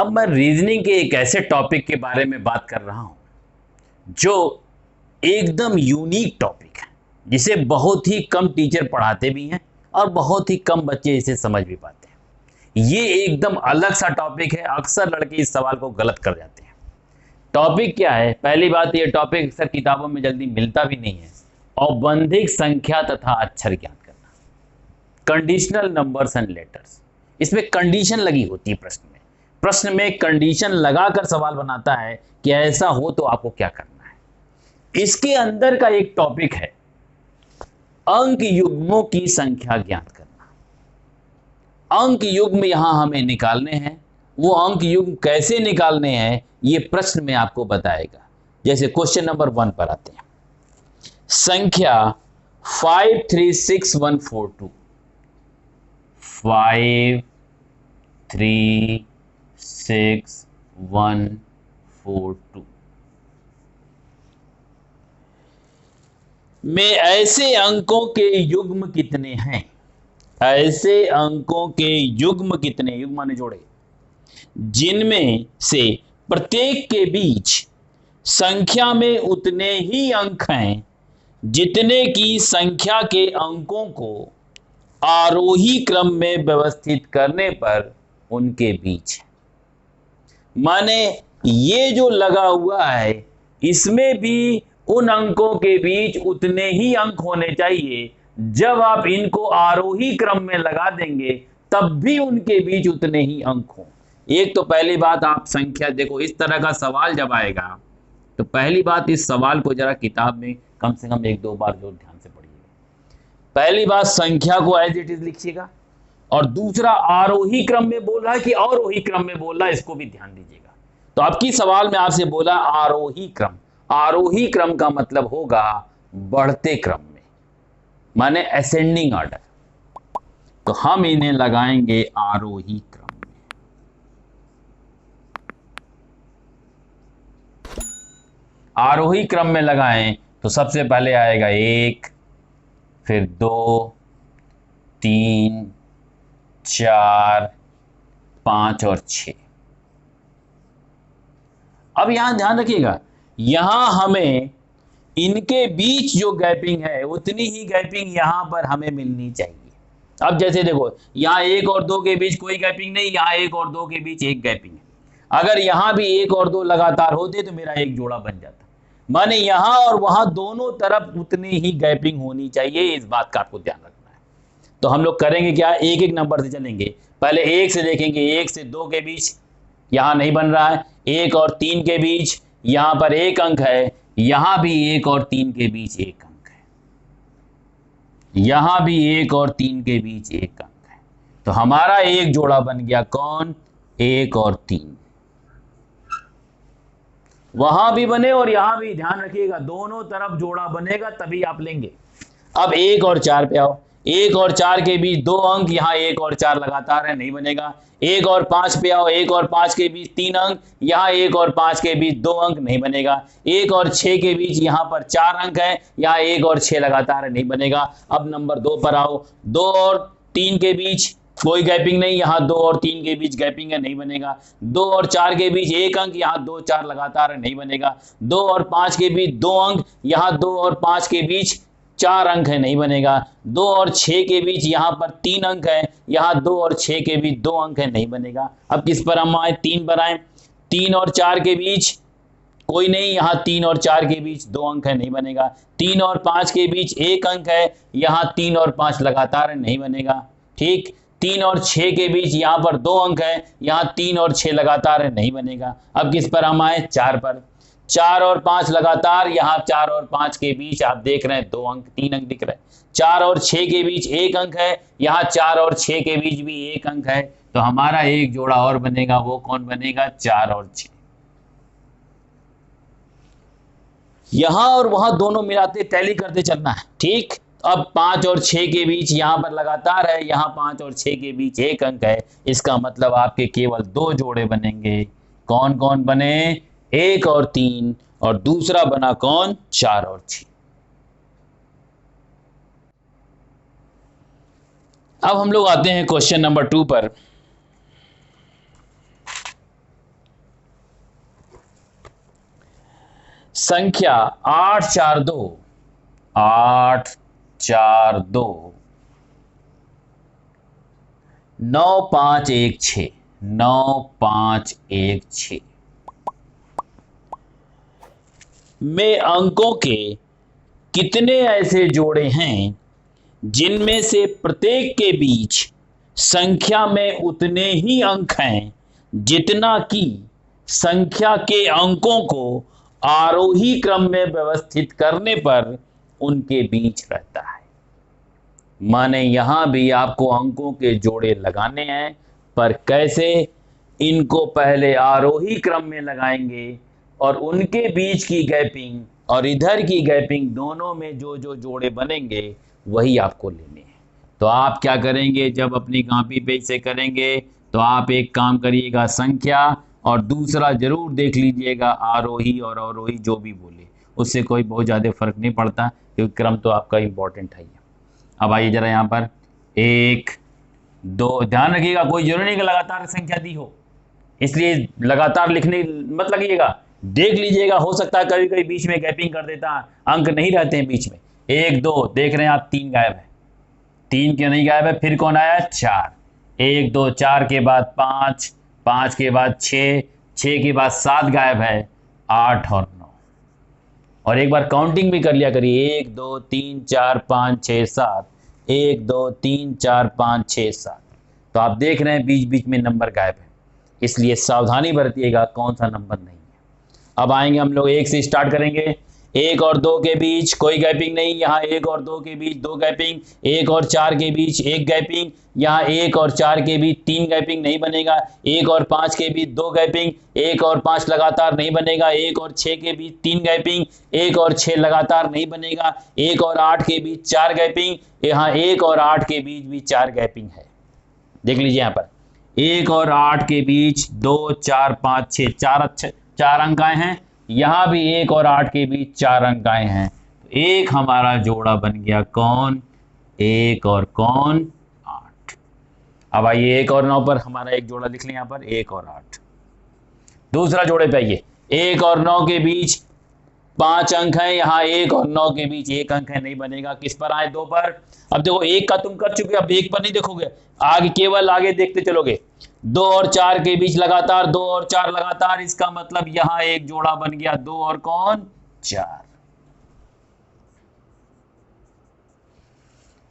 अब मैं रीजनिंग के एक ऐसे टॉपिक के बारे में बात कर रहा हूं जो एकदम यूनिक टॉपिक है, जिसे बहुत ही कम टीचर पढ़ाते भी हैं और बहुत ही कम बच्चे इसे समझ भी पाते हैं। ये एकदम अलग सा टॉपिक है। अक्सर लड़के इस सवाल को गलत कर जाते हैं। टॉपिक क्या है? पहली बात, ये टॉपिक अक्सर किताबों में जल्दी मिलता भी नहीं है। औबंधिक संख्या तथा अक्षर ज्ञात करना, कंडीशनल नंबर्स एंड लेटर्स। इसमें कंडीशन लगी होती है प्रश्न में कंडीशन लगाकर सवाल बनाता है कि ऐसा हो तो आपको क्या करना है। इसके अंदर का एक टॉपिक है अंक युग्मों की संख्या ज्ञात करना। अंक युग्म यहां हमें निकालने हैं। वो अंक युग्म कैसे निकालने हैं ये प्रश्न में आपको बताएगा। जैसे क्वेश्चन नंबर 1 पर आते हैं। संख्या 536142, 536142 में ऐसे अंकों के युग्म कितने हैं? ऐसे अंकों के युग्म कितने, युग्म माने जोड़े, जिनमें से प्रत्येक के बीच संख्या में उतने ही अंक हैं जितने की संख्या के अंकों को आरोही क्रम में व्यवस्थित करने पर उनके बीच है। माने ये जो लगा हुआ है इसमें भी उन अंकों के बीच उतने ही अंक होने चाहिए। जब आप इनको आरोही क्रम में लगा देंगे तब भी उनके बीच उतने ही अंक हों। एक तो पहली बात, आप संख्या देखो, इस तरह का सवाल जब आएगा तो पहली बात, इस सवाल को जरा किताब में कम से कम 1-2 बार जो ध्यान से पढ़िएगा। पहली बात, संख्या को एज इट इज लिखिएगा, और दूसरा आरोही क्रम में बोल रहा है कि अवरोही क्रम में बोल रहा है, इसको भी ध्यान दीजिएगा। तो आपकी सवाल में आपसे बोला आरोही क्रम। आरोही क्रम का मतलब होगा बढ़ते क्रम में, माने असेंडिंग ऑर्डर। तो हम इन्हें लगाएंगे आरोही क्रम में। आरोही क्रम में लगाएं तो सबसे पहले आएगा 1, फिर 2, 3, 4, 5 और 6। अब यहां ध्यान रखिएगा, यहां हमें इनके बीच जो गैपिंग है उतनी ही गैपिंग यहां पर हमें मिलनी चाहिए। अब जैसे देखो, यहां 1 और 2 के बीच कोई गैपिंग नहीं, यहां 1 और 2 के बीच एक गैपिंग है। अगर यहां भी 1 और 2 लगातार होते तो मेरा एक जोड़ा बन जाता। माने यहां और वहां दोनों तरफ उतनी ही गैपिंग होनी चाहिए। इस बात का आपको ध्यान रखना है। तो हम लोग करेंगे क्या, एक एक नंबर से चलेंगे। पहले 1 से देखेंगे, 1 से 2 के बीच यहां नहीं बन रहा है। 1 और 3 के बीच यहां पर एक अंक है, यहां भी 1 और 3 के बीच एक अंक है, यहां भी 1 और 3 के बीच एक अंक है। तो हमारा एक जोड़ा बन गया, कौन? 1 और 3। वहां भी बने और यहां भी, ध्यान रखिएगा, दोनों तरफ जोड़ा बनेगा तभी आप लेंगे। अब 1 और 4 पे आओ। 1 और 4 के बीच 2 अंक, यहां 1 और 4 लगातार है, नहीं बनेगा। 1 और 5 पे आओ। 1 और 5 के बीच 3 अंक, यहां 1 और 5 के बीच 2 अंक, नहीं बनेगा। 1 और 6 के बीच यहां पर 4 अंक है, यहां 1 और 6 लगातार है, नहीं बनेगा। अब नंबर 2 पर आओ। 2 और 3 के बीच कोई गैपिंग नहीं, यहां 2 और 3 के बीच गैपिंग है, नहीं बनेगा। 2 और 4 के बीच एक अंक, यहां 2 4 लगातार है, नहीं बनेगा। 2 और 5 के बीच 2 अंक, यहां 2 और 5 के बीच 4 अंक है, नहीं बनेगा। 2 और 6 के बीच यहां पर 3 अंक है, यहां 2 और 6 के बीच 2 अंक है, नहीं बनेगा। अब किस पर हम आए? 3 पर आए। 3 और 4 के बीच कोई नहीं, यहां 3 और 4 के बीच 2 अंक है, नहीं बनेगा। 3 और 5 के बीच एक अंक है, यहां 3 और 5 लगातार है, नहीं बनेगा। ठीक। 3 और 6 के बीच यहां पर 2 अंक है, यहां 3 और 6 लगातार है, नहीं बनेगा। अब किस पर हम आए? 4 पर। 4 और 5 लगातार, यहां 4 और 5 के बीच आप देख रहे हैं 2 अंक, 3 अंक दिख रहे हैं। 4 और 6 के बीच एक अंक है, यहां 4 और 6 के बीच भी एक अंक है। तो हमारा एक जोड़ा और बनेगा, वो कौन बनेगा? 4 और 6। यहां और वहां दोनों मिलाते टैली करते चलना है। ठीक। अब 5 और 6 के बीच यहां पर लगातार है, यहां 5 और 6 के बीच एक अंक है। इसका मतलब आपके केवल 2 जोड़े बनेंगे। कौन कौन बने? 1 और 3, और दूसरा बना कौन? 4 और 6। अब हम लोग आते हैं क्वेश्चन नंबर 2 पर। संख्या 842 842 9516 9516 में अंकों के कितने ऐसे जोड़े हैं जिनमें से प्रत्येक के बीच संख्या में उतने ही अंक हैं जितना कि संख्या के अंकों को आरोही क्रम में व्यवस्थित करने पर उनके बीच रहता है। माने यहां भी आपको अंकों के जोड़े लगाने हैं, पर कैसे? इनको पहले आरोही क्रम में लगाएंगे और उनके बीच की गैपिंग और इधर की गैपिंग दोनों में जो जो जोड़े बनेंगे वही आपको लेने हैं। तो आप क्या करेंगे, जब अपनी कॉपी पे इसे करेंगे तो आप एक काम करिएगा, संख्या और दूसरा जरूर देख लीजिएगा आरोही और अवरोही जो भी बोले, उससे कोई बहुत ज़्यादा फर्क नहीं पड़ता क्योंकि क्रम तो आपका इम्पोर्टेंट है। अब आइए जरा यहाँ पर 1 2, ध्यान रखिएगा कोई जरूरी नहीं कि लगातार संख्या दी हो, इसलिए लगातार लिखने मत लगिएगा, देख लीजिएगा, हो सकता है कभी कभी बीच में गैपिंग कर देता, अंक नहीं रहते हैं बीच में। 1 2 देख रहे हैं आप, 3 गायब है, 3 क्यों नहीं गायब है? फिर कौन आया? 4, 1 2 4 के बाद 5, 5 के बाद 6, 6 के बाद 7 गायब है, 8 और 9। और एक बार काउंटिंग भी कर लिया करिए, 1 2 3 4 5 6 7, 1 2 3 4 5 6 7। तो आप देख रहे हैं बीच बीच में नंबर गायब है, इसलिए सावधानी बरतिएगा कौन सा नंबर नहीं है। अब आएंगे हम लोग 1 से स्टार्ट करेंगे। 1 और 2 के बीच कोई गैपिंग नहीं, यहाँ 1 और 2 के बीच 2 गैपिंग, 1 और 4 के बीच 1 गैपिंग, यहाँ 1 और 4 के बीच 3 गैपिंग नहीं बनेगा, 1 और 5 के बीच 2 गैपिंग, 1 और 5 लगातार नहीं बनेगा, 1 और 6 के बीच 3 गैपिंग, 1 और 6 लगातार नहीं बनेगा, 1 और 8 के बीच 4 गैपिंग, यहाँ 1 और 8 के बीच भी 4 गैपिंग है। देख लीजिए यहाँ पर 1 और 8 के बीच 2 4 5 6 4 अंक आए हैं, यहाँ भी 1 और 8 के बीच 4 अंक आए हैं। तो एक हमारा जोड़ा बन गया कौन? 1 और कौन? 8। अब आइए 1 और 9 पर हमारा एक जोड़ा लिख लें यहाँ पर, 1 और 8। दूसरा जोड़े पे आइए, 1 और 9 के बीच 5 अंक हैं, यहाँ 1 और 9 के बीच 1 अंक है, नहीं बनेगा। किस पर आए? 2 पर। अब देखो 1 का तुम कर चुके, अब 1 पर नहीं देखोगे, आगे केवल आगे देखते चलोगे। 2 और 4 के बीच लगातार, 2 और 4 लगातार, इसका मतलब यहां एक जोड़ा बन गया 2 और कौन? 4।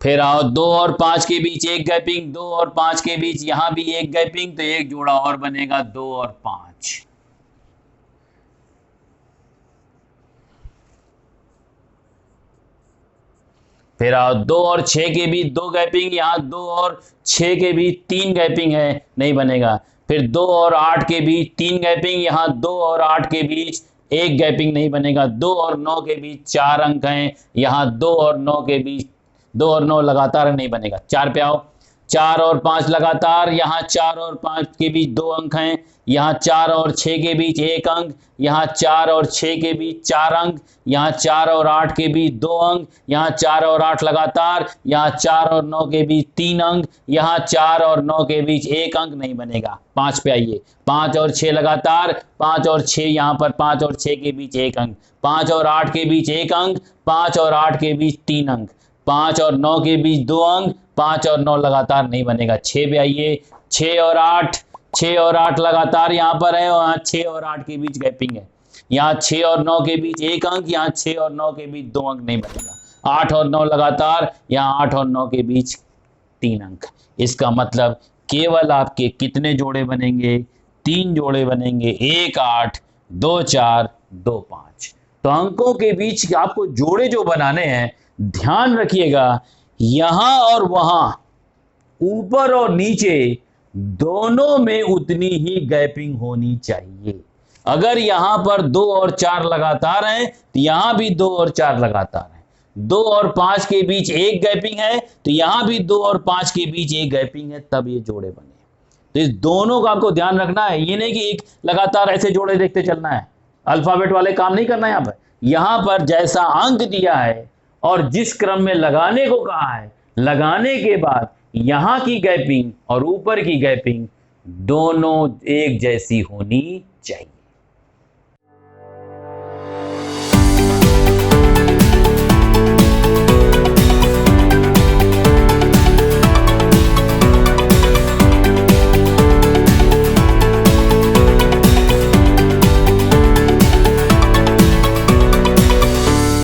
फिर आओ 2 और 5 के बीच 1 गैपिंग, 2 और 5 के बीच यहां भी 1 गैपिंग, तो एक जोड़ा और बनेगा 2 और 5। फिर आओ 2 और 6 के बीच 2 गैपिंग, यहाँ 2 और 6 के बीच 3 गैपिंग है, नहीं बनेगा। फिर 2 और 8 के बीच 3 गैपिंग, यहाँ 2 और 8 के बीच 1 गैपिंग, नहीं बनेगा। 2 और 9 के बीच 4 अंक हैं, यहाँ 2 और 9 के बीच 2 और 9 लगातार नहीं बनेगा। 4 पे आओ, 4 और 5 लगातार, यहाँ 4 और 5 के बीच 2 अंक हैं, यहाँ 4 और 6 के बीच 1 अंक, यहाँ 4 और 6 के बीच 4 अंक, यहाँ 4 और 8 के बीच 2 अंक, यहाँ 4 और 8 लगातार, यहाँ 4 और 9 के बीच 3 अंक, यहाँ 4 और 9 के बीच 1 अंक, नहीं बनेगा। 5 पे आइए, 5 और 6 लगातार, 5 और 6 यहाँ पर 5 और 6 के बीच 1 अंक, 5 और 8 के बीच 1 अंक, 5 और 8 के बीच 3 अंक, 5 और 9 के बीच 2 अंक, 5 और 9 लगातार नहीं बनेगा। 6 पे आइए, 6 और 8 लगातार यहाँ पर है, वहाँ 6 और 8 के बीच गैपिंग है, यहाँ 6 और 9 के बीच 1 अंक, यहाँ 6 और 9 के बीच 2 अंक, नहीं बनेगा। 8 और 9 लगातार, यहाँ 8 और 9 के बीच 3 अंक। इसका मतलब केवल आपके कितने जोड़े बनेंगे? 3 जोड़े बनेंगे, 1 8 2 4 2 5। तो अंकों के बीच आपको जोड़े जो बनाने हैं, ध्यान रखिएगा यहां और वहां, ऊपर और नीचे दोनों में उतनी ही गैपिंग होनी चाहिए। अगर यहां पर 2 और 4 लगातार हैं तो यहां भी 2 और 4 लगातार हैं। 2 और 5 के बीच 1 गैपिंग है तो यहां भी 2 और 5 के बीच 1 गैपिंग है, तब ये जोड़े बने। तो इस दोनों का आपको ध्यान रखना है, ये नहीं कि एक लगातार ऐसे जोड़े देखते चलना है, अल्फाबेट वाले काम नहीं करना है। यहां पर जैसा अंक दिया है और जिस क्रम में लगाने को कहा है, लगाने के बाद यहां की गैपिंग और ऊपर की गैपिंग दोनों एक जैसी होनी चाहिए।